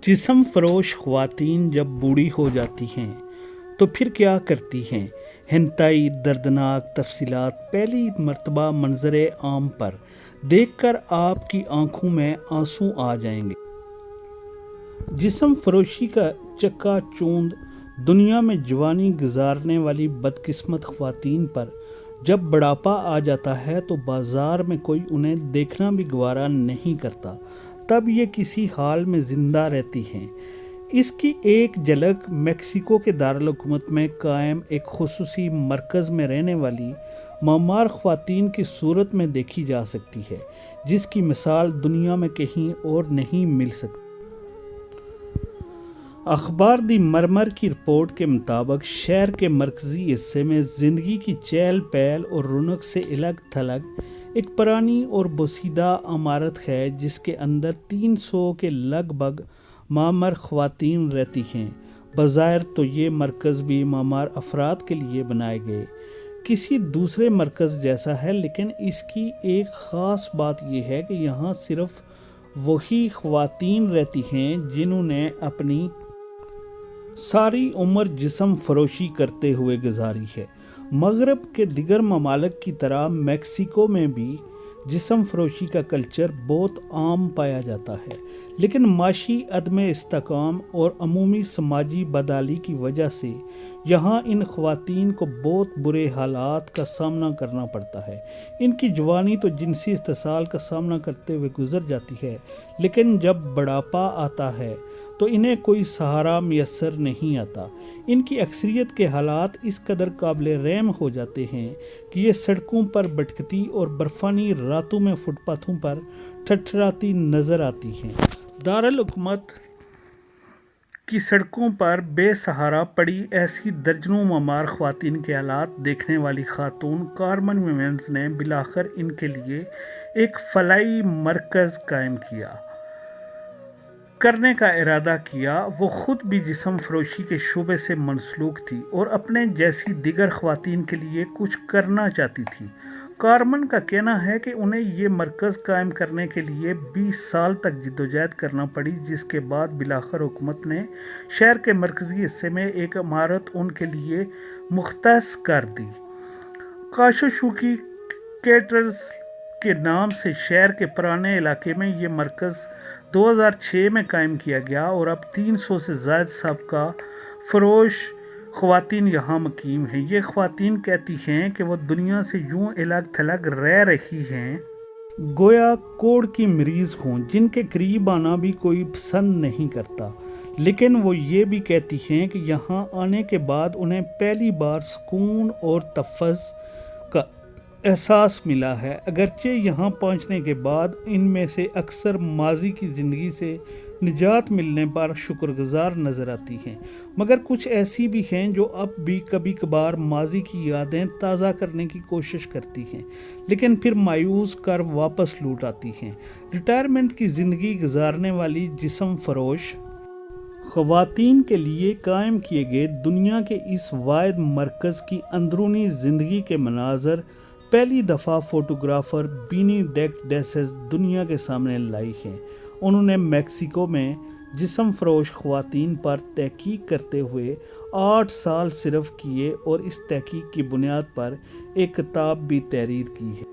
जिस्म फरोश ख़वातीन जब बूढ़ी हो जाती हैं तो फिर क्या करती हैं? इंतहाई दर्दनाक तफसीलात पहली मर्तबा मंजर आम पर देखकर आपकी आंखों में आंसू आ जाएंगे। जिस्म फरोशी का चक्का-चूंध दुनिया में जवानी गुजारने वाली बदकिस्मत ख़वातीन पर जब बुढ़ापा आ जाता है तो बाज़ार में कोई उन्हें देखना भी गवारा नहीं करता। तब ये किसी हाल में ज़िंदा रहती हैं। इसकी एक झलक मेक्सिको के दारुल हुकूमत में कायम एक खुसूसी मरकज़ में रहने वाली मामार ख़वातीन की सूरत में देखी जा सकती है, जिसकी मिसाल दुनिया में कहीं और नहीं मिल सकती। अखबार दी मरमर की रिपोर्ट के मुताबिक शहर के मरकज़ी हिस्से में ज़िंदगी की चहल पहल और रौनक से अलग थलग एक पुरानी और बोसीदा इमारत है, जिसके अंदर 300 के लगभग मामर ख़वातीन रहती हैं। बज़ाहिर तो ये मरकज़ भी मामार अफराद के लिए बनाए गए किसी दूसरे मरकज़ जैसा है, लेकिन इसकी एक ख़ास बात यह है कि यहाँ सिर्फ़ वही ख़वातीन रहती हैं जिन्होंने अपनी सारी उम्र जिस्म फरोशी करते हुए गुजारी है। मगरब के दिगर ममालिक की तरह मेक्सिको में भी जिस्म फरोशी का कल्चर बहुत आम पाया जाता है, लेकिन माशी अदम इस्तेकाम और अमूमी समाजी बदहाली की वजह से यहाँ इन ख़वातीन को बहुत बुरे हालात का सामना करना पड़ता है। इनकी जवानी तो जिनसी इस्तेसाल का सामना करते हुए गुजर जाती है, लेकिन जब बुढ़ापा आता है तो इन्हें कोई सहारा मैसर नहीं आता। इनकी अक्सरियत के हालात इस कदर काबिल रहम हो जाते हैं कि ये सड़कों पर भटकती और बर्फ़ानी रातों में फुटपाथों पर ठठराती नज़र आती हैं। दारुल हुकूमत की सड़कों पर बेसहारा पड़ी ऐसी दर्जनों मामार ख़वातीन के हालात देखने वाली खातून कारमेन विमेंस ने बिलाखिर इनके लिए एक फलाई मरकज़ कायम करने का इरादा किया। वो ख़ुद भी जिस्म फरोशी के शोबे से मनसलूक थी और अपने जैसी दिगर ख़वातीन के लिए कुछ करना चाहती थी। कारमेन का कहना है कि उन्हें ये मरकज़ कायम करने के लिए 20 साल तक जिद्दोजहद करना पड़ी, जिसके बाद बिलाखिर हुकूमत ने शहर के मरकज़ी हिस्से में एक इमारत उनके लिए मुख्तस कर दी। काशोशुकी कैटर्स के नाम से शहर के पुराने इलाके में ये मरकज़ 2006 में कायम किया गया और अब 300 से ज़ायद सबका फ़रोश ख़वातीन यहाँ मुकीम हैं। ये ख़वातीन कहती हैं कि वो दुनिया से यूँ अलग थलग रह रही हैं गोया कोढ़ की मरीज़ हों, जिनके करीब आना भी कोई पसंद नहीं करता। लेकिन वो ये भी कहती हैं कि यहाँ आने के बाद उन्हें पहली बार सुकून और तफ़्फ़ुज़ का एहसास मिला है। अगरचे यहाँ पहुँचने के बाद इनमें से अक्सर माजी की ज़िंदगी से निजात मिलने पर शुक्रगुजार नज़र आती हैं, मगर कुछ ऐसी भी हैं जो अब भी कभी कभार माजी की यादें ताज़ा करने की कोशिश करती हैं, लेकिन फिर मायूस कर वापस लौट आती हैं। रिटायरमेंट की ज़िंदगी गुजारने वाली जिस्म फरोश ख़वातीन के लिए कायम किए गए दुनिया के इस वाहिद मरकज़ की अंदरूनी ज़िंदगी के मनाज़र पहली दफ़ा फ़ोटोग्राफ़र बीनी डेक डेसेस दुनिया के सामने लाई हैं। उन्होंने मेक्सिको में जिस्म फरोश ख़वातीन पर तहकीक करते हुए 8 साल सिर्फ किए और इस तहकीक की बुनियाद पर एक किताब भी तहरीर की है।